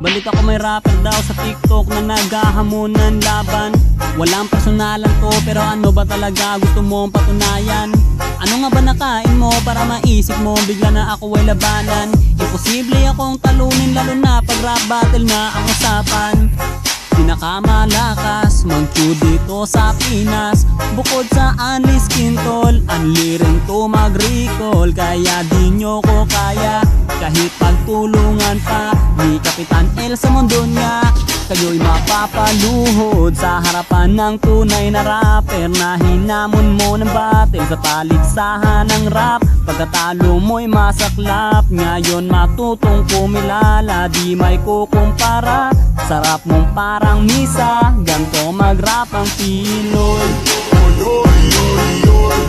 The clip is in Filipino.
Balita ko may rapper daw sa TikTok na naghahamunan laban. Walang personalan to pero ano ba talaga gusto mong patunayan? Ano nga ba nakain mo para maisip mo bigla na ako ay labanan? Imposible akong talunin lalo na pag rap battle na ang usapan. Pinakamalakas mag-chew dito sa Pinas. Bukod sa Unli Skin Tol, unli rin to mag-recall. Kaya di nyo ko kaya kahit pagtulungan pa ni Kapitan El sa mundo niya. Kayo'y mapapaluhod sa harapan ng tunay na rapper na hinamon mo ng battle sa paligsahan ng rap. Pagkatalo mo'y masaklap, ngayon matutong kumilala, di may kukumpara. Sarap mong parang misa, ganto mag-rap ang Pinoy. Oy, oy, oy, oy,